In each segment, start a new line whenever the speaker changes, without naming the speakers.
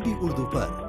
DD Urdu पर।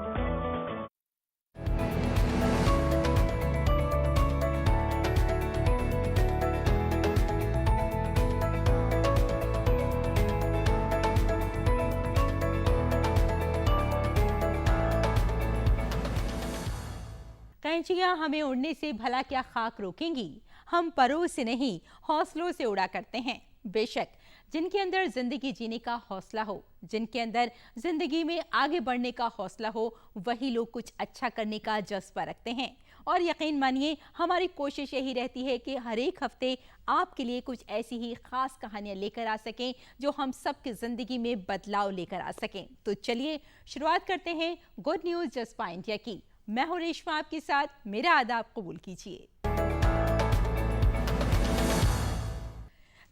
कैंचियां हमें उड़ने से भला क्या खाक रोकेंगी। हम परों से नहीं हौसलों से उड़ा करते हैं। बेशक जिनके अंदर जिंदगी जीने का हौसला हो, जिनके अंदर जिंदगी में आगे बढ़ने का हौसला हो, वही लोग कुछ अच्छा करने का जज्बा रखते हैं। और यकीन मानिए हमारी कोशिश यही रहती है कि हर एक हफ्ते आपके लिए कुछ ऐसी ही खास कहानियां लेकर आ सकें जो हम सबकी जिंदगी में बदलाव लेकर आ सकें। तो चलिए शुरुआत करते हैं गुड न्यूज जज्बा इंडिया की। मैं हूं रेशमा आपके साथ, मेरा आदाब कबूल कीजिए।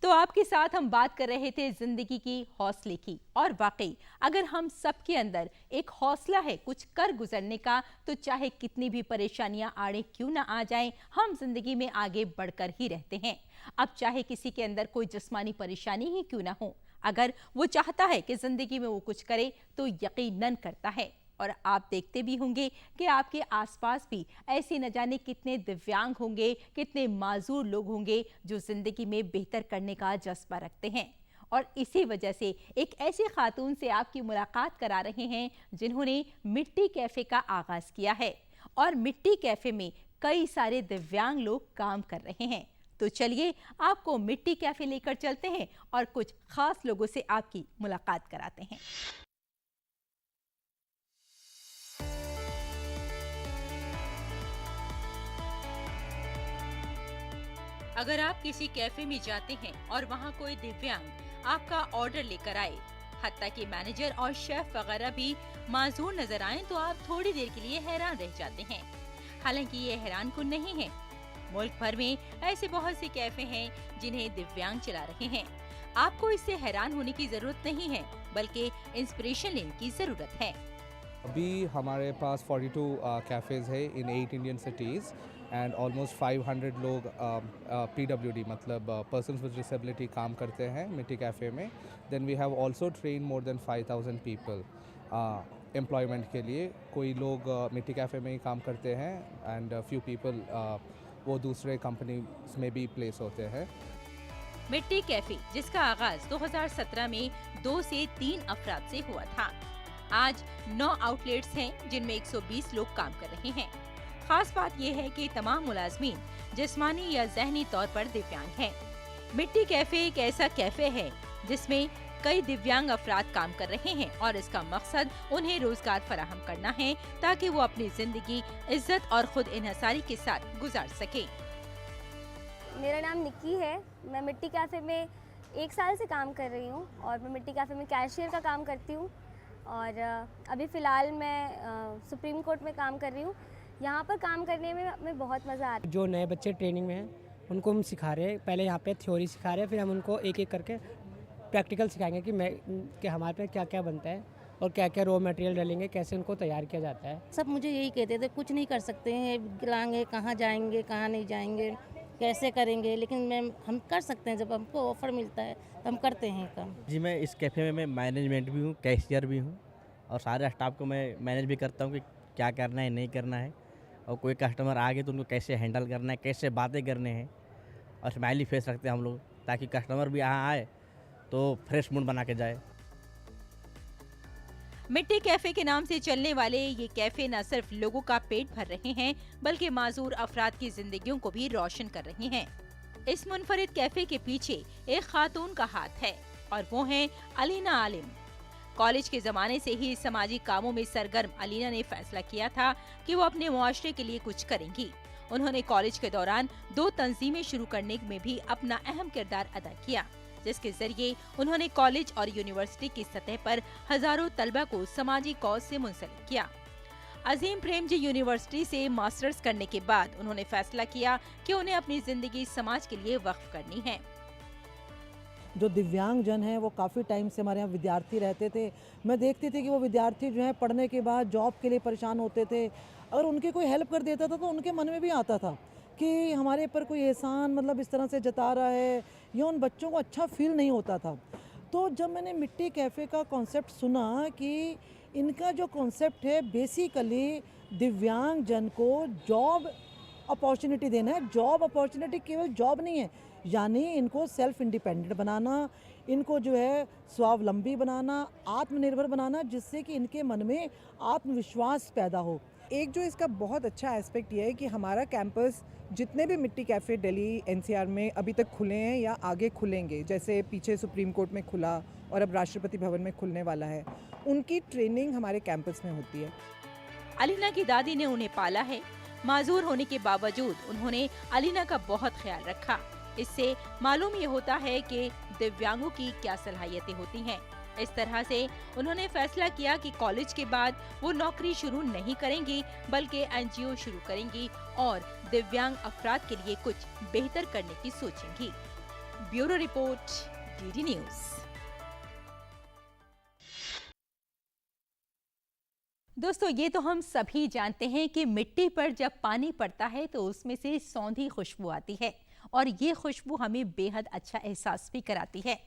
तो आपके साथ हम बात कर रहे थे जिंदगी की हौसले की, और वाकई अगर हम सबके अंदर एक हौसला है कुछ कर गुजरने का, तो चाहे कितनी भी परेशानियां आड़े क्यों ना आ जाएं, हम जिंदगी में आगे बढ़कर ही रहते हैं। अब चाहे किसी के अंदर कोई जिस्मानी परेशानी ही क्यों ना हो, अगर वो चाहता है कि जिंदगी में वो कुछ करे तो यकीनन करता है। और आप देखते भी होंगे कि आपके आसपास भी ऐसे न जाने कितने दिव्यांग होंगे, कितने माजूर लोग होंगे जो जिंदगी में बेहतर करने का जज्बा रखते हैं। और इसी वजह से एक ऐसी खातून से आपकी मुलाकात करा रहे हैं जिन्होंने मिट्टी कैफे का आगाज किया है, और मिट्टी कैफे में कई सारे दिव्यांग लोग काम कर रहे हैं। तो चलिए आपको मिट्टी कैफे लेकर चलते हैं और कुछ खास लोगों से आपकी मुलाकात कराते हैं। अगर आप किसी कैफे में जाते हैं और वहाँ कोई दिव्यांग आपका ऑर्डर लेकर आए, हत्ता कि मैनेजर और शेफ वगैरह भी माजूर नजर आए, तो आप थोड़ी देर के लिए हैरान रह जाते हैं। हालांकि ये हैरान कुन नहीं है। मुल्क भर में ऐसे बहुत से कैफे हैं जिन्हें दिव्यांग चला रहे हैं। आपको इससे हैरान होने की जरूरत नहीं है, बल्कि इंस्पिरेशन लेने की जरूरत है।
अभी हमारे पास 42 कैफ़ेज़ है इन 8 इंडियन सिटीज़ एंड ऑलमोस्ट 500 लोग PWD मतलब पर्सन्स विद डिसेबिलिटी काम करते हैं मिट्टी कैफ़े में। Then we have also train more than 5000 people employment के लिए। कोई लोग मिट्टी कैफ़े में ही काम करते हैं एंड फ्यू पीपल वो दूसरे कंपनीज में भी प्लेस होते हैं।
मिट्टी कैफे जिसका आगाज 2017 में 2 से 3 अफराद से हुआ था, आज 9 आउटलेट्स हैं जिनमें 120 लोग काम कर रहे हैं। खास बात यह है कि तमाम मुलाजमीन जिस्मानी या ज़हनी तौर पर दिव्यांग हैं। मिट्टी कैफे एक ऐसा कैफे है जिसमें कई दिव्यांग अफराद काम कर रहे हैं, और इसका मकसद उन्हें रोजगार फराहम करना है ताकि वो अपनी जिंदगी इज्जत और खुद इन्हसारी के साथ गुजार सके।
मेरा नाम निक्की है। मैं मिट्टी कैफ़े में 1 साल से काम कर रही हूँ और मैं मिट्टी कैफ़े में कैशियर का काम करती हूँ। और अभी फ़िलहाल मैं सुप्रीम कोर्ट में काम कर रही हूँ। यहाँ पर काम करने में हमें बहुत मज़ा आता है।
जो नए बच्चे ट्रेनिंग में हैं उनको हम सिखा रहे हैं। पहले यहाँ पे थ्योरी सिखा रहे हैं, फिर हम उनको एक एक करके प्रैक्टिकल सिखाएंगे कि हमारे पे क्या क्या बनता है और क्या क्या रॉ मटेरियल डालेंगे, कैसे उनको तैयार किया जाता है।
सब मुझे यही कहते थे कुछ नहीं कर सकते हैं, गिलाएंगे कहाँ जाएंगे कहाँ नहीं जाएंगे, कैसे करेंगे, लेकिन हम कर सकते हैं। जब हमको ऑफ़र मिलता है तो हम करते हैं काम।
जी मैं इस कैफ़े में मैं मैनेजमेंट भी हूँ, कैशियर भी हूँ, और सारे स्टाफ को मैं मैनेज भी करता हूँ कि क्या करना है नहीं करना है, और कोई कस्टमर आ गए तो उनको कैसे हैंडल करना है, कैसे बातें करने हैं, और स्माइली फेस रखते हैं हम लोग ताकि कस्टमर भी यहाँ आए तो फ्रेश मूड बना के जाए।
मिट्टी कैफे के नाम से चलने वाले ये कैफे न सिर्फ लोगों का पेट भर रहे हैं, बल्कि माजूर अफराद की जिंदगियों को भी रोशन कर रहे हैं। इस मुनफरिद कैफे के पीछे एक खातून का हाथ है, और वो हैं अलीना आलिम। कॉलेज के जमाने से ही समाजी कामों में सरगर्म अलीना ने फैसला किया था कि वो अपने मुआशरे के लिए कुछ करेंगी। उन्होंने कॉलेज के दौरान 2 तंजीमें शुरू करने में भी अपना अहम किरदार अदा किया, जिसके जरिए उन्होंने कॉलेज और यूनिवर्सिटी की सतह पर हजारों तलबा को समाजी कौज से मुंसलिक किया। अजीम प्रेमजी यूनिवर्सिटी से मास्टर्स करने के बाद उन्होंने फैसला किया कि उन्हें अपनी जिंदगी समाज के लिए वक्फ करनी है।
जो दिव्यांग जन हैं वो काफ़ी टाइम से हमारे यहाँ विद्यार्थी रहते थे। मैं देखती थी कि वो विद्यार्थी जो हैं पढ़ने के बाद जॉब के लिए परेशान होते थे। अगर उनकी कोई हेल्प कर देता था तो उनके मन में भी आता था कि हमारे ऊपर कोई एहसान मतलब इस तरह से जता रहा है, या उन बच्चों को अच्छा फील नहीं होता था। तो जब मैंने मिट्टी कैफ़े का कॉन्सेप्ट सुना कि इनका जो कॉन्सेप्ट है बेसिकली दिव्यांग जन को जॉब अपॉर्चुनिटी देना है। जॉब अपॉर्चुनिटी केवल जॉब नहीं है, यानी इनको सेल्फ इंडिपेंडेंट बनाना, इनको जो है स्वावलंबी बनाना, आत्मनिर्भर बनाना, जिससे कि इनके मन में आत्मविश्वास पैदा हो।
एक जो इसका बहुत अच्छा एस्पेक्ट ये है कि हमारा कैंपस जितने भी मिट्टी कैफ़े दिल्ली एनसीआर में अभी तक खुले हैं या आगे खुलेंगे, जैसे पीछे सुप्रीम कोर्ट में खुला और अब राष्ट्रपति भवन में खुलने वाला है, उनकी ट्रेनिंग हमारे कैंपस में होती है।
अलीना की दादी ने उन्हें पाला है। माजूर होने के बावजूद उन्होंने अलीना का बहुत ख्याल रखा। इससे मालूम ये होता है कि दिव्यांगों की क्या सलाहियतें होती हैं। इस तरह से उन्होंने फैसला किया कि कॉलेज के बाद वो नौकरी शुरू नहीं करेंगी, बल्कि एनजीओ शुरू करेंगी और दिव्यांग अफराद के लिए कुछ बेहतर करने की सोचेंगी। Bureau report, DD news. दोस्तों, ये तो हम सभी जानते हैं कि मिट्टी पर जब पानी पड़ता है तो उसमें से सौंधी खुशबू आती है और ये खुशबू हमें बेहद अच्छा एहसास भी कराती है।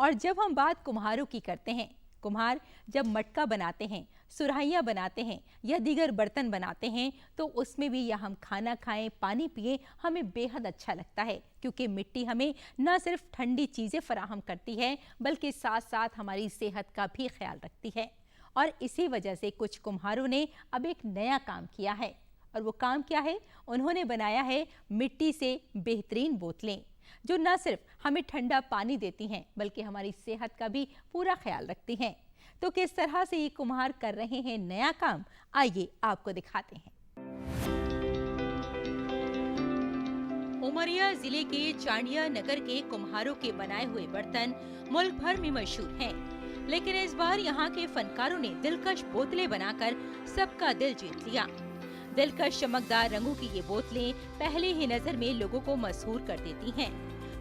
और जब हम बात कुम्हारों की करते हैं, कुम्हार जब मटका बनाते हैं, सुराहियाँ बनाते हैं या दीगर बर्तन बनाते हैं तो उसमें भी या हम खाना खाएं, पानी पिएं, हमें बेहद अच्छा लगता है, क्योंकि मिट्टी हमें न सिर्फ ठंडी चीज़ें फराहम करती है बल्कि साथ साथ हमारी सेहत का भी ख्याल रखती है। और इसी वजह से कुछ कुम्हारों ने अब एक नया काम किया है। और वो काम क्या है? उन्होंने बनाया है मिट्टी से बेहतरीन बोतलें, जो न सिर्फ हमें ठंडा पानी देती हैं बल्कि हमारी सेहत का भी पूरा ख्याल रखती हैं। तो किस तरह से ये कुम्हार कर रहे हैं नया काम, आइए आपको दिखाते हैं। उमरिया जिले के चांडिया नगर के कुम्हारों के बनाए हुए बर्तन मुल्क भर में मशहूर हैं, लेकिन इस बार यहाँ के फनकारों ने दिलकश बोतलें बनाकर सबका दिल जीत लिया। दिलकश चमकदार रंगों की ये बोतलें पहले ही नजर में लोगों को मशहूर कर देती हैं।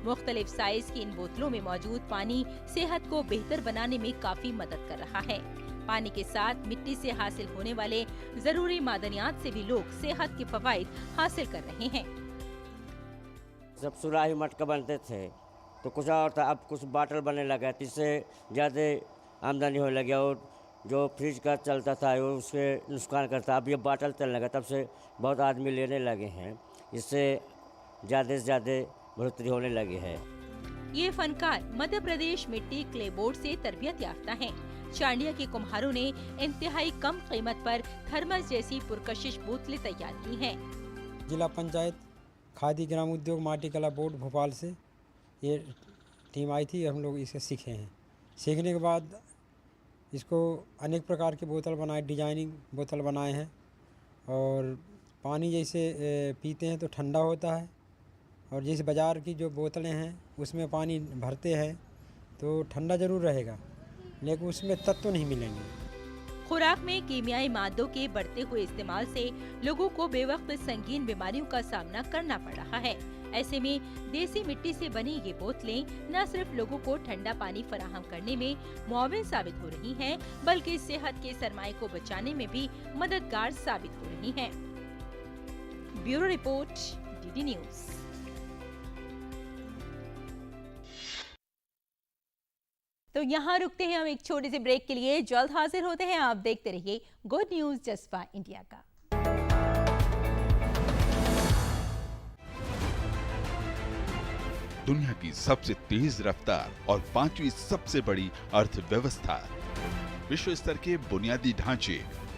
मुख्तलिफ साइज की इन बोतलों में मौजूद पानी सेहत को बेहतर बनाने में काफी मदद कर रहा है। पानी के साथ मिट्टी से हासिल होने वाले जरूरी मादनियात से भी लोग सेहत के फवाइद हासिल कर रहे हैं।
जब सुराही मटका बनते थे तो कुछ और था, अब कुछ बाटल बनने लगा, इससे ज़्यादा आमदनी होने लगी और जो फ्रिज का चलता था वो उसके नुकसान करता। अब ये बाटल चलने लगा, तब से बहुत आदमी लेने लगे हैं, इससे ज़्यादा से ज़्यादा बढ़ोतरी होने लगी है।
ये फनकार मध्य प्रदेश मिट्टी क्ले बोर्ड से तरबियत याफ्ता हैं। चांडिया के कुम्हारों ने इंतहाई कम कीमत पर थर्मस जैसी पुरकशिश बोतलें तैयार की हैं।
जिला पंचायत खादी ग्राम उद्योग माटी कला बोर्ड भोपाल से ये टीम आई थी, हम लोग इसे सीखे हैं। सीखने के बाद इसको अनेक प्रकार के बोतल बनाए, डिजाइनिंग बोतल बनाए हैं और पानी जैसे पीते हैं तो ठंडा होता है, और जैसे बाज़ार की जो बोतलें हैं उसमें पानी भरते हैं तो ठंडा ज़रूर रहेगा, लेकिन उसमें तत्व नहीं मिलेंगे।
खुराक में कीमियाई मादों के बढ़ते हुए इस्तेमाल से लोगों को बेवक्त संगीन बीमारियों का सामना करना पड़ रहा है। ऐसे में देसी मिट्टी से बनी ये बोतलें न सिर्फ लोगों को ठंडा पानी फराहम करने में मुआविन साबित हो रही हैं, बल्कि सेहत के सरमाए को बचाने में भी मददगार साबित हो रही हैं। Bureau report, DD news. तो यहाँ रुकते हैं हम एक छोटे से ब्रेक के लिए, जल्द हाजिर होते हैं। आप देखते रहिए गुड न्यूज जज्बा इंडिया का।
दुनिया की सबसे तेज रफ्तार और 5वीं सबसे बड़ी अर्थव्यवस्था, विश्व स्तर के बुनियादी ढांचे,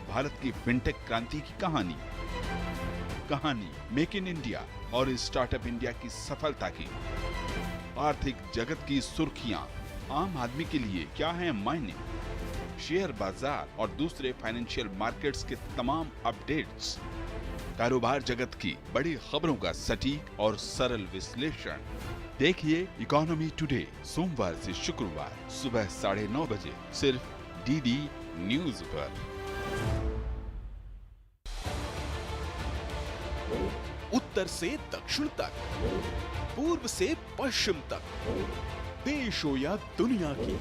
भारत की फिनटेक क्रांति की कहानी मेक इन इंडिया और स्टार्टअप इंडिया की सफलता की, आर्थिक जगत की सुर्खियां, आम आदमी के लिए क्या है मायने, शेयर बाजार और दूसरे फाइनेंशियल मार्केट्स के तमाम अपडेट्स, कारोबार जगत की बड़ी खबरों का सटीक और सरल विश्लेषण। देखिए इकोनॉमी टुडे सोमवार से शुक्रवार सुबह 9:30 बजे सिर्फ डीडी न्यूज पर।
उत्तर से दक्षिण तक, पूर्व से पश्चिम तक, देश हो या दुनिया की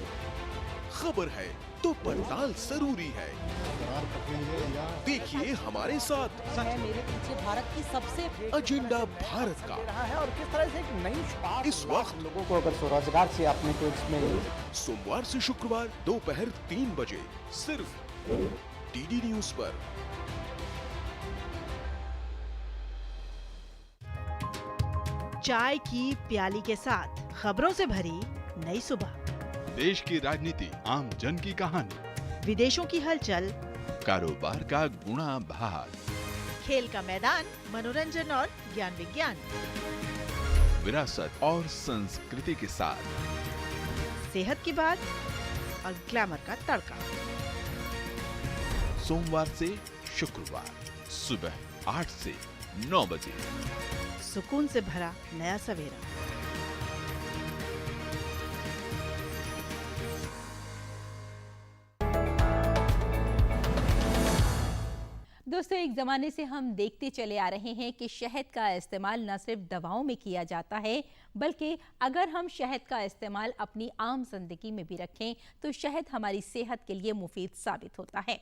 खबर है तो पड़ताल जरूरी है। देखिए हमारे साथ
मेरे पीछे भारत की सबसे
एजेंडा भारत का
है और किस तरह से एक नई
इस वक्त
लोगों को अगर स्वरोजगार से अपने को इसमें
सोमवार से शुक्रवार दोपहर 3 बजे सिर्फ डीडी न्यूज पर।
चाय की प्याली के साथ खबरों से भरी नई सुबह,
देश की राजनीति, आम जन की कहानी,
विदेशों की हलचल,
कारोबार का गुणा भाग,
खेल का मैदान, मनोरंजन और ज्ञान विज्ञान,
विरासत और संस्कृति के साथ
सेहत की बात और ग्लैमर का तड़का।
सोमवार से शुक्रवार सुबह 8 से 9 बजे।
सुकून से भरा नया सवेरा।
दोस्तों, एक ज़माने से हम देखते चले आ रहे हैं कि शहद का इस्तेमाल न सिर्फ दवाओं में किया जाता है, बल्कि अगर हम शहद का इस्तेमाल अपनी आम जिंदगी में भी रखें तो शहद हमारी सेहत के लिए मुफीद साबित होता है।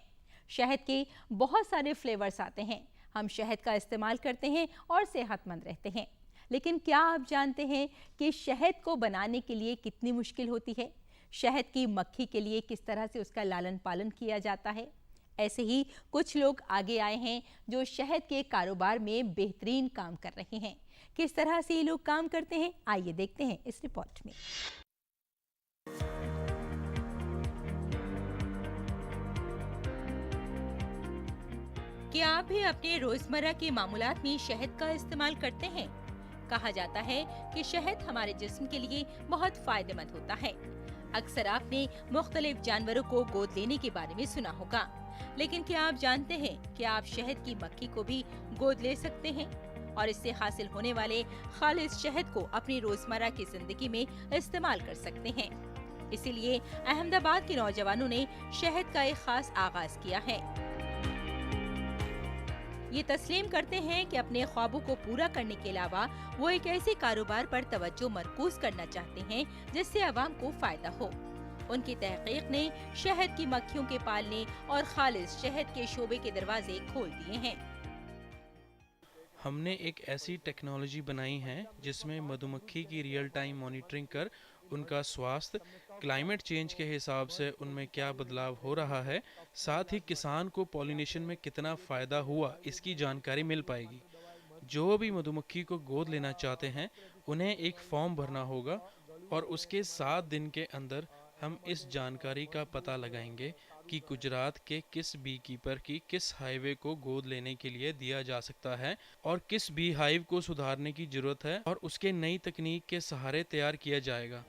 शहद के बहुत सारे फ्लेवर्स आते हैं, हम शहद का इस्तेमाल करते हैं और सेहतमंद रहते हैं। लेकिन क्या आप जानते हैं कि शहद को बनाने के लिए कितनी मुश्किल होती है? शहद की मक्खी के लिए किस तरह से उसका लालन पालन किया जाता है? ऐसे ही कुछ लोग आगे आए हैं जो शहद के कारोबार में बेहतरीन काम कर रहे हैं। किस तरह से ये लोग काम करते हैं, आइए देखते हैं इस रिपोर्ट में। क्या आप भी अपने रोजमर्रा के मामूलात में शहद का इस्तेमाल करते हैं? कहा जाता है कि शहद हमारे जिस्म के लिए बहुत फायदेमंद होता है। अक्सर आपने मुख्तलिफ जानवरों को गोद लेने के बारे में सुना होगा, लेकिन क्या आप जानते हैं कि आप शहद की मक्खी को भी गोद ले सकते हैं और इससे हासिल होने वाले खालिस शहद को अपनी रोजमर्रा की जिंदगी में इस्तेमाल कर सकते हैं। इसीलिए अहमदाबाद के नौजवानों ने शहद का एक खास आगाज किया है। ये तस्लीम करते हैं कि अपने ख्वाबों को पूरा करने के अलावा वो एक ऐसे कारोबार पर तवज्जो मरकूज करना चाहते हैं जिससे आवाम को फायदा हो। उनकी तहकीक ने शहद की मक्खियों के पालने और खालिस शहद के शोबे के दरवाजे खोल दिए हैं।
हमने एक ऐसी टेक्नोलॉजी बनाई है जिसमें मधुमक्खी की रियल टाइम मॉनिटरिंग कर उनका स्वास्थ्य, क्लाइमेट चेंज के हिसाब से उनमें क्या बदलाव हो रहा है, साथ ही किसान को पॉलिनेशन में कितना फ़ायदा हुआ, इसकी जानकारी मिल पाएगी। जो भी मधुमक्खी को गोद लेना चाहते हैं उन्हें एक फॉर्म भरना होगा और उसके 7 दिन के अंदर हम इस जानकारी का पता लगाएंगे कि गुजरात के किस बी कीपर की किस हाईवे को गोद लेने के लिए दिया जा सकता है और किस बी हाइव को सुधारने की जरूरत है और उसके नई तकनीक के सहारे तैयार किया जाएगा।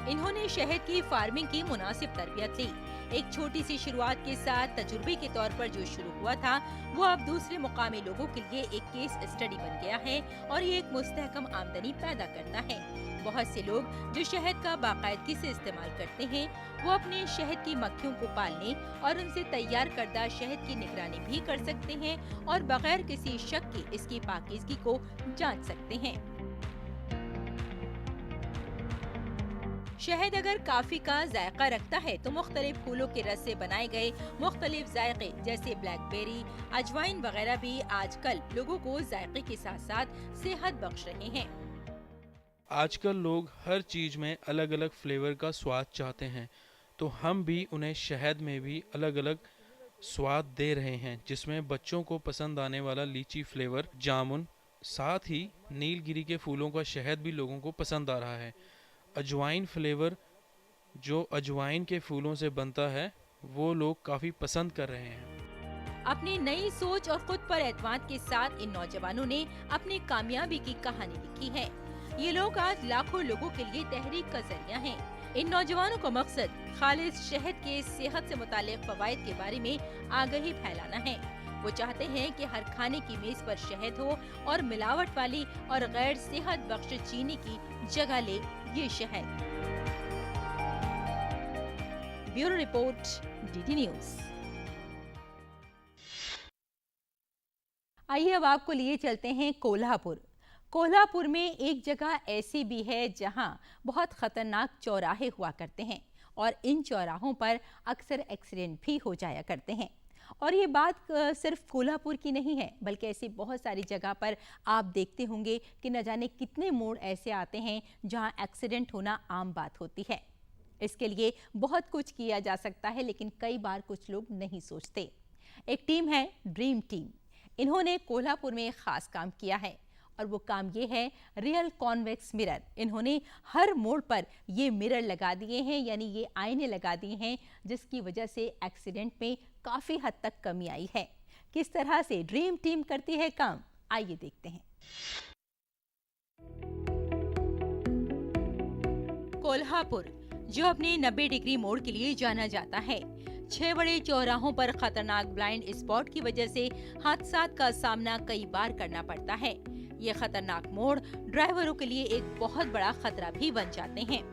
इन्होंने शहद की फार्मिंग की मुनासिब तरबियत ली। एक छोटी सी शुरुआत के साथ तजुर्बे के तौर पर जो शुरू हुआ था वो अब दूसरे मुकामी लोगों के लिए एक केस स्टडी बन गया है और ये एक मुस्तहकम आमदनी पैदा करता है। बहुत से लोग जो शहद का बाकायदगी से इस्तेमाल करते हैं वो अपने शहद की मक्खियों को पालने और उनसे तैयार करदा शहद की निगरानी भी कर सकते हैं और बगैर किसी शक के इसकी पाकीज़गी को जांच सकते हैं। शहद अगर काफी का जायका रखता है तो मुख्तलिफ फूलों के रस से बनाए गए मुख्तलिफ जायके जैसे ब्लैकबेरी, अजवाइन वगैरह भी आजकल लोगों को जायके के साथ साथ सेहत बख्श रहे हैं।
आजकल लोग हर चीज़ में अलग अलग फ्लेवर का स्वाद चाहते हैं, तो हम भी उन्हें शहद में भी अलग अलग स्वाद दे रहे हैं, जिसमें बच्चों को पसंद आने वाला लीची फ्लेवर, जामुन, साथ ही नीलगिरी के फूलों का शहद भी लोगों को पसंद आ रहा है। अजवाइन फ्लेवर जो अजवाइन के फूलों से बनता है वो लोग काफ़ी पसंद कर रहे हैं।
अपनी नई सोच और खुद पर एतमाद के साथ इन नौजवानों ने अपनी कामयाबी की कहानी लिखी है। ये लोग आज लाखों लोगों के लिए तहरीक का जरिया हैं। इन नौजवानों का मकसद खालिस शहद के सेहत से मुतालिक फवाइद के बारे में आगाही फैलाना है। वो चाहते हैं कि हर खाने की मेज पर शहद हो और मिलावट वाली और गैर सेहत बख्श चीनी की जगह ले ये शहद। Bureau report, DD news. आइए अब आपको लिए चलते हैं कोल्हापुर। कोल्हापुर में एक जगह ऐसी भी है जहां बहुत खतरनाक चौराहे हुआ करते हैं और इन चौराहों पर अक्सर एक्सीडेंट भी हो जाया करते हैं। और ये बात सिर्फ कोल्हापुर की नहीं है, बल्कि ऐसी बहुत सारी जगह पर आप देखते होंगे कि न जाने कितने मोड़ ऐसे आते हैं जहां एक्सीडेंट होना आम बात होती है। इसके लिए बहुत कुछ किया जा सकता है, लेकिन कई बार कुछ लोग नहीं सोचते। एक टीम है ड्रीम टीम। इन्होंने कोल्हापुर में एक खास काम किया है और वो काम ये है रियल कॉन्वेक्स मिरर। इन्होंने हर मोड़ पर ये मिरर लगा दिए हैं, यानी ये आईने लगा दिए हैं, जिसकी वजह से एक्सीडेंट में काफ़ी हद तक कमी आई है। किस तरह से ड्रीम टीम करती है काम, आइए देखते हैं। कोल्हापुर, जो अपने 90 डिग्री मोड़ के लिए जाना जाता है, 6 बड़े चौराहों पर खतरनाक ब्लाइंड स्पॉट की वजह से हादसात का सामना कई बार करना पड़ता है। ये खतरनाक मोड़ ड्राइवरों के लिए एक बहुत बड़ा खतरा भी बन जाते हैं।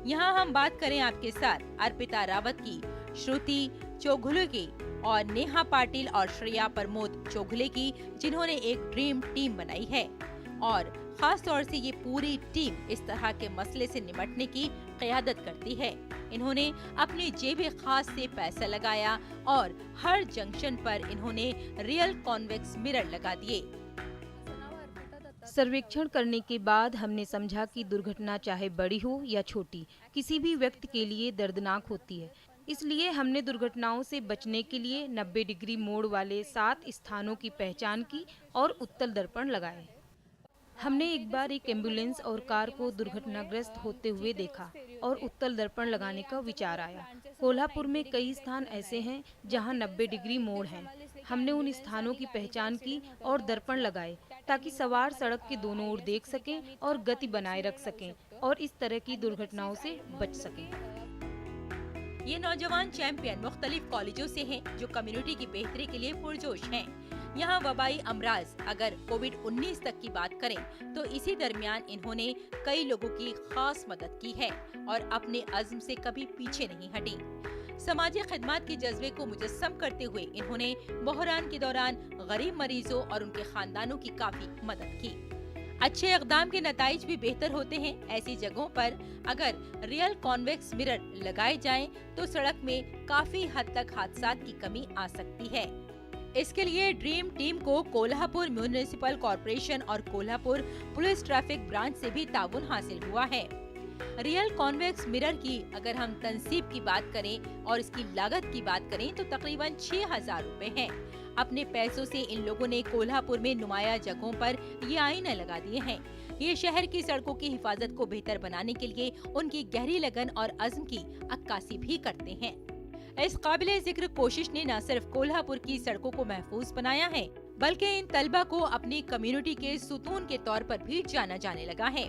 यहाँ हम बात करें आपके साथ अर्पिता रावत की, श्रुति चौघुले की और नेहा पाटिल और श्रेया प्रमोद चौघुले की, जिन्होंने एक ड्रीम टीम बनाई है। और खास तौर से ये पूरी टीम इस तरह के मसले से निपटने की क़यादत करती है। इन्होंने अपनी जेबे खास से पैसा लगाया और हर जंक्शन पर इन्होंने रियल कॉन्वेक्स मिरर लगा दिए।
सर्वेक्षण करने के बाद हमने समझा कि दुर्घटना चाहे बड़ी हो या छोटी, किसी भी व्यक्ति के लिए दर्दनाक होती है। इसलिए हमने दुर्घटनाओं से बचने के लिए 90 डिग्री मोड़ वाले 7 स्थानों की पहचान की और उत्तल दर्पण लगाए। हमने एक बार एक एम्बुलेंस और कार को दुर्घटनाग्रस्त होते हुए देखा और उत्तल दर्पण लगाने का विचार आया। कोल्हापुर में कई स्थान ऐसे हैं जहां 90 डिग्री मोड़ हैं। हमने उन स्थानों की पहचान की और दर्पण लगाए ताकि सवार सड़क के दोनों ओर देख सकें और गति बनाए रख सकें और इस तरह की दुर्घटनाओं से बच सकें।
ये नौजवान चैंपियन मुख्तलिफ कॉलेजों से हैं, जो कम्युनिटी की बेहतरी के लिए पुरजोश हैं। यहाँ वबाई अमराज, अगर कोविड-19 तक की बात करें तो इसी दरमियान इन्होंने कई लोगों की खास मदद की है और अपने अज़्म से कभी पीछे नहीं हटी। समाजी खिदमत के जज्बे को मुजस्सम करते हुए इन्होंने बहरान के दौरान गरीब मरीजों और उनके खानदानों की काफी मदद की। अच्छे इक़दाम के नताइज भी बेहतर होते हैं। ऐसी जगहों पर अगर रियल कॉन्वेक्स मिरर लगाए जाएं तो सड़क में काफी हद तक हादसात की कमी आ सकती है। इसके लिए ड्रीम टीम को कोल्हापुर म्युनिसिपल कॉर्पोरेशन और कोल्हापुर पुलिस ट्रैफिक ब्रांच से भी ताउन हासिल हुआ है। रियल कॉन्वेक्स मिरर की अगर हम तनसीब की बात करें और इसकी लागत की बात करें तो तकरीबन 6,000 रुपए है। अपने पैसों से इन लोगों ने कोल्हापुर में नुमाया जगहों पर ये आईने लगा दिए हैं। ये शहर की सड़कों की हिफाजत को बेहतर बनाने के लिए उनकी गहरी लगन और अज़्म की अक्कासी भी करते हैं। इस काबिले जिक्र कोशिश ने न सिर्फ कोल्हापुर की सड़कों को महफूज बनाया है, बल्कि इन तलबा को अपनी कम्युनिटी के सुतून के तौर पर भी जाना जाने लगा है।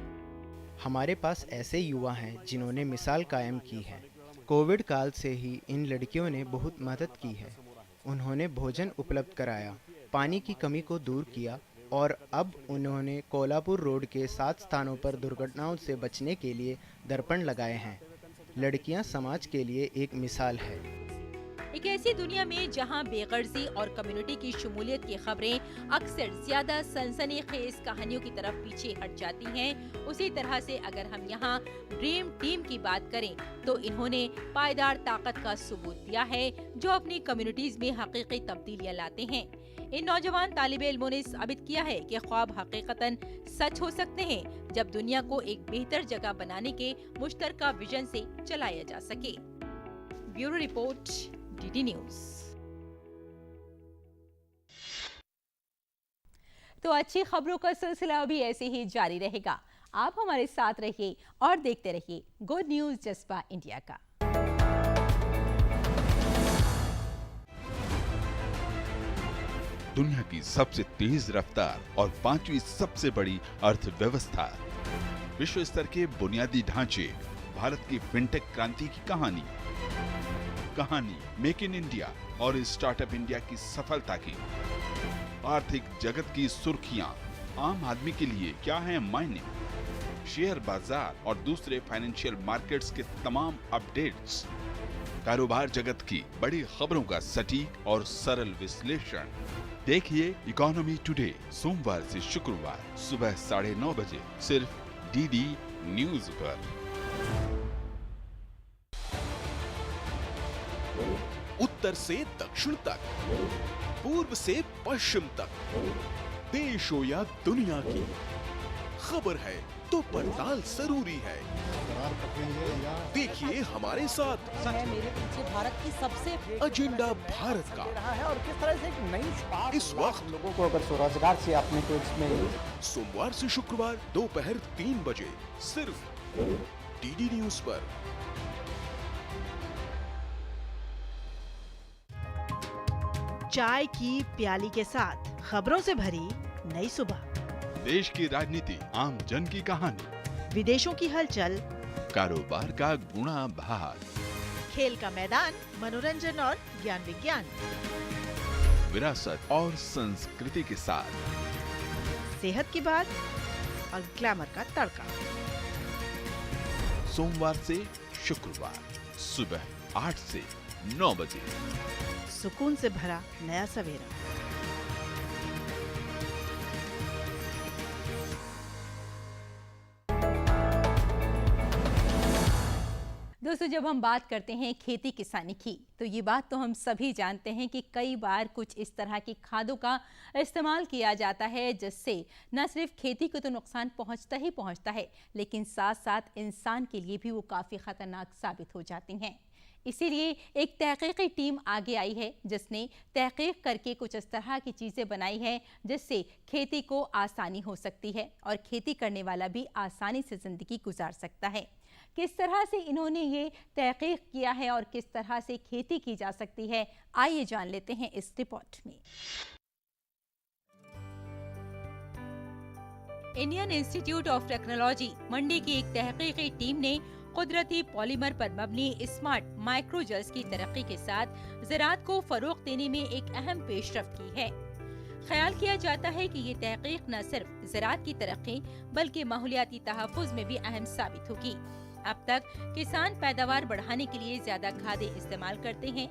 हमारे पास ऐसे युवा हैं जिन्होंने मिसाल कायम की है। कोविड काल से ही इन लड़कियों ने बहुत मदद की है। उन्होंने भोजन उपलब्ध कराया, पानी की कमी को दूर किया और अब उन्होंने कोल्हापुर रोड के 7 स्थानों पर दुर्घटनाओं से बचने के लिए दर्पण लगाए हैं। लड़कियां समाज के लिए एक मिसाल है।
एक ऐसी दुनिया में जहां बेगर्जी और कम्युनिटी की शमूलियत की खबरें अक्सर ज्यादा सनसनीखेज कहानियों की तरफ पीछे हट जाती हैं, उसी तरह से अगर हम यहां ड्रीम टीम की बात करें तो इन्होंने पायदार ताकत का सबूत दिया है, जो अपनी कम्युनिटीज में हकीकी तब्दीलियां लाते हैं। इन नौजवान तालिबे इल्मों ने साबित किया है कि ख्वाब हकीकतन सच हो सकते हैं जब दुनिया को एक बेहतर जगह बनाने के मुश्तरका विजन से चलाया जा सके। Bureau report, DD news. तो अच्छी खबरों का सिलसिला भी ऐसे ही जारी रहेगा। आप हमारे साथ रहिए और देखते रहिए गुड न्यूज़ जज्बा इंडिया का।
दुनिया की सबसे तेज रफ्तार और 5वीं सबसे बड़ी अर्थव्यवस्था, विश्व स्तर के बुनियादी ढांचे, भारत की फिनटेक क्रांति की कहानी मेक इन इंडिया और स्टार्टअप इंडिया की सफलता की, आर्थिक जगत की सुर्खियां, आम आदमी के लिए क्या है मायने, शेयर बाजार और दूसरे फाइनेंशियल मार्केट्स के तमाम अपडेट्स, कारोबार जगत की बड़ी खबरों का सटीक और सरल विश्लेषण। देखिए इकोनॉमी टुडे सोमवार से शुक्रवार सुबह 9:30 बजे सिर्फ डीडी न्यूज पर।
उत्तर से दक्षिण तक, पूर्व से पश्चिम तक, देश हो या दुनिया की खबर है तो पड़ताल जरूरी है। देखिए हमारे साथ
मेरे पीछे भारत की सबसे
एजेंडा भारत का
रहा है और किस तरह से एक नई शुरुआत
इस वक्त
लोगों को अगर स्वरोजगार से आपने तो इसमें
सोमवार से शुक्रवार दोपहर 3 बजे सिर्फ डीडी न्यूज पर।
चाय की प्याली के साथ खबरों से भरी नई सुबह,
देश की राजनीति, आम जन की कहानी,
विदेशों की हलचल,
कारोबार का गुणा भाग,
खेल का मैदान, मनोरंजन और ज्ञान विज्ञान,
विरासत और संस्कृति के साथ
सेहत की बात और ग्लैमर का तड़का।
सोमवार से शुक्रवार सुबह 8 से 9 बजे।
सुकून से भरा नया सवेरा।
दोस्तों, जब हम बात करते हैं खेती किसानी की तो ये बात तो हम सभी जानते हैं कि कई बार कुछ इस तरह की खादों का इस्तेमाल किया जाता है जिससे न सिर्फ खेती को तो नुकसान पहुंचता है लेकिन साथ साथ इंसान के लिए भी वो काफ़ी ख़तरनाक साबित हो जाती हैं। इसीलिए एक तहकीकी टीम आगे आई है जिसने तहकीक करके कुछ इस तरह की चीज़ें बनाई है जिससे खेती को आसानी हो सकती है और खेती करने वाला भी आसानी से ज़िंदगी गुजार सकता है। किस तरह से इन्होंने ये तहकीक किया है और किस तरह से खेती की जा सकती है, आइए जान लेते हैं इस रिपोर्ट में। इंडियन इंस्टीट्यूट ऑफ टेक्नोलॉजी मंडी की एक तहकीकी टीम ने कुदरती पॉलीमर पर मबनी स्मार्ट माइक्रोजेल्स की तरक्की के साथ ज़राअत को फरोग देने में एक अहम पेशरफ्त की है। ख्याल किया जाता है कि ये तहकीक न सिर्फ ज़राअत की तरक्की बल्कि माहौलियाती तहफ़्फ़ुज़ में भी अहम साबित होगी। अब तक किसान पैदावार बढ़ाने के लिए ज्यादा खादें इस्तेमाल करते हैं।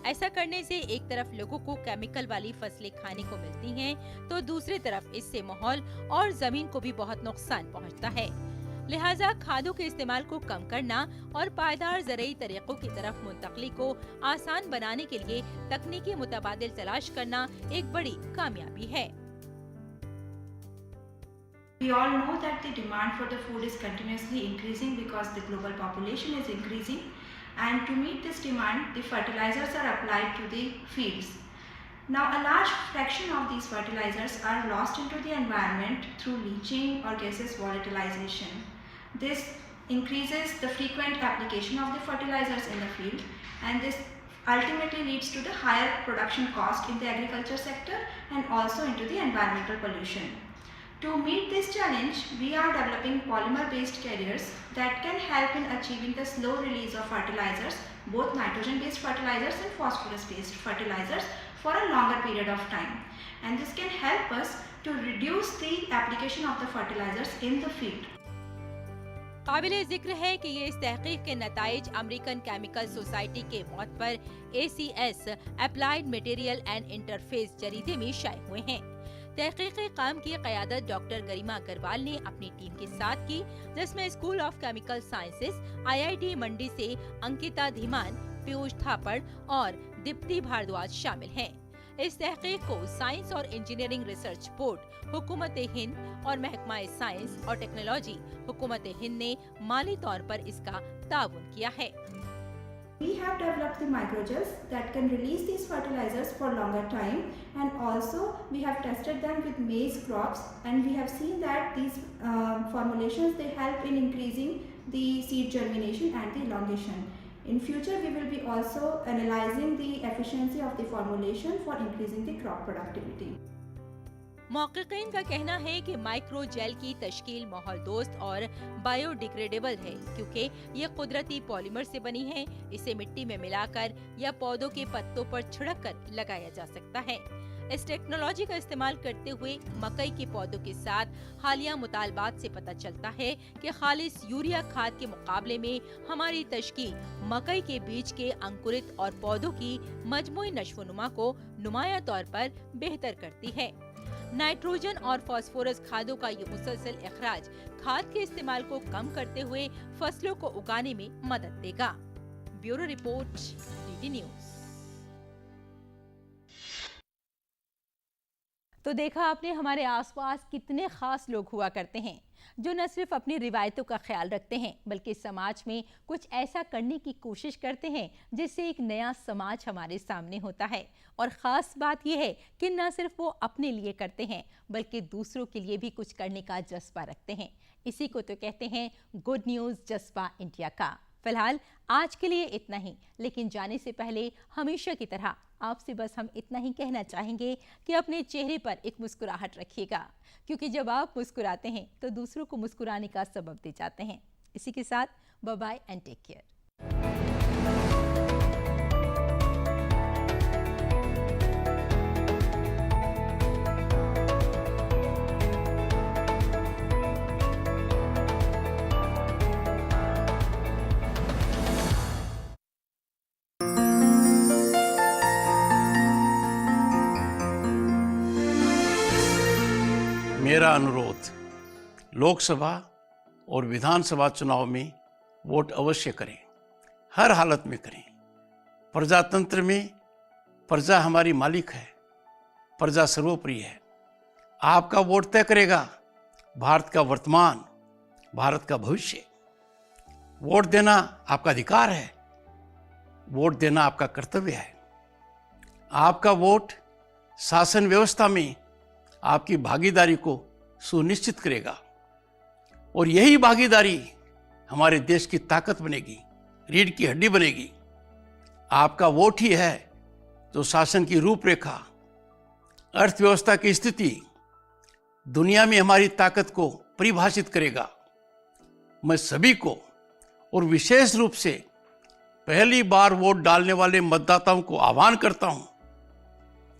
ऐसा करने से एक तरफ लोगों को केमिकल वाली फसलें खाने को मिलती हैं, तो दूसरी तरफ इससे माहौल और जमीन को भी बहुत नुकसान पहुंचता है। लिहाजा खादों के इस्तेमाल को कम करना और पायदार ज़रूरी तरीकों की तरफ मुंतकली को आसान बनाने के लिए तकनीकी मुतबादिल तलाश करना एक बड़ी कामयाबी है।
We all know that the demand for the food is continuously increasing because the global population is increasing, and to meet this demand, the fertilizers are applied to the fields. Now, a large fraction of these fertilizers are lost into the environment through leaching or gaseous volatilization. This increases the frequent application of the fertilizers in the field, and this ultimately leads to the higher production cost in the agriculture sector and also into the environmental pollution. To meet this challenge, we are developing polymer-based carriers that can help in achieving the slow release of fertilizers, both nitrogen-based fertilizers and phosphorus-based fertilizers, for a longer period of time. And this can help us to reduce the application of the fertilizers in the field.
काबिले जिक्र है कि ये इस तहकीक के नताइज American chemical society के मौत पर ACS applied material and interface जरीदे में शाये हुए हैं। तहकीकी काम की क़यादत डॉक्टर गरिमा अग्रवाल ने अपनी टीम के साथ की, जिसमें school of chemical sciences IIT मंडी से अंकिता धीमान, पीयूष थापड़ और दीप्ति भारद्वाज शामिल हैं। इस तहकीक को साइंस और इंजीनियरिंग रिसर्च बोर्ड, हुकूमत हिंद और महकमा साइंस और टेक्नोलॉजी, हुकूमत हिंद ने माली तौर पर इसका ताउन किया है।
We have developed the microgels that can release these fertilizers for longer time, and also we have tested them with maize crops, and we have seen that these formulations they help in increasing the seed germination and the elongation. In future, we will be also analyzing the efficiency of the formulation for increasing the crop productivity.
मौक़िक़ीन का कहना है कि micro jail की तश्कील माहौल दोस्त और biodegradable है क्योंकि ये कुदरती पॉलीमर से बनी है। इसे मिट्टी में मिलाकर या पौधों के पत्तों पर छिड़क कर लगाया जा सकता है। इस टेक्नोलॉजी का इस्तेमाल करते हुए मकई के पौधों के साथ हालिया मुतालबात से पता चलता है कि खालिस यूरिया खाद के मुकाबले में हमारी तश्कील मकई के बीज के अंकुरित और पौधों की मजमूई नशोनुमा को नुमाया तौर पर बेहतर करती है। नाइट्रोजन और फास्फोरस खादों का ये मुसलसल इखराज खाद के इस्तेमाल को कम करते हुए फसलों को उगाने में मदद देगा। Bureau report, DD news. तो देखा आपने हमारे आसपास कितने खास लोग हुआ करते हैं जो न सिर्फ अपनी रिवायतों का ख्याल रखते हैं बल्कि समाज में कुछ ऐसा करने की कोशिश करते हैं जिससे एक नया समाज हमारे सामने होता है। और ख़ास बात यह है कि न सिर्फ वो अपने लिए करते हैं बल्कि दूसरों के लिए भी कुछ करने का जज्बा रखते हैं। इसी को तो कहते हैं गुड न्यूज़ जज्बा इंडिया का। फिलहाल आज के लिए इतना ही, लेकिन जाने से पहले हमेशा की तरह आपसे बस हम इतना ही कहना चाहेंगे कि अपने चेहरे पर एक मुस्कुराहट रखिएगा, क्योंकि जब आप मुस्कुराते हैं तो दूसरों को मुस्कुराने का सबब दे जाते हैं। इसी के साथ bye bye and take care.
मेरा अनुरोध, लोकसभा और विधानसभा चुनाव में वोट अवश्य करें, हर हालत में करें। प्रजातंत्र में प्रजा हमारी मालिक है, प्रजा सर्वोपरि है। आपका वोट तय करेगा भारत का वर्तमान, भारत का भविष्य। वोट देना आपका अधिकार है, वोट देना आपका कर्तव्य है। आपका वोट शासन व्यवस्था में आपकी भागीदारी को सुनिश्चित करेगा और यही भागीदारी हमारे देश की ताकत बनेगी, रीढ़ की हड्डी बनेगी। आपका वोट ही है जो शासन की रूपरेखा, अर्थव्यवस्था की स्थिति, दुनिया में हमारी ताकत को परिभाषित करेगा। मैं सभी को और विशेष रूप से पहली बार वोट डालने वाले मतदाताओं को आह्वान करता हूं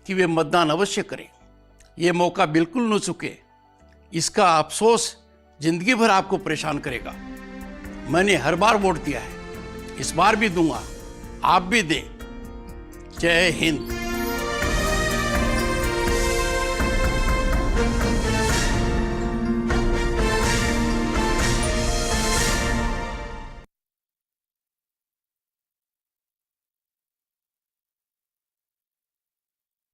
कि वे मतदान अवश्य करें। ये मौका बिल्कुल न चुके, इसका अफसोस जिंदगी भर आपको परेशान करेगा। मैंने हर बार वोट दिया है, इस बार भी दूंगा, आप भी दें। जय हिंद।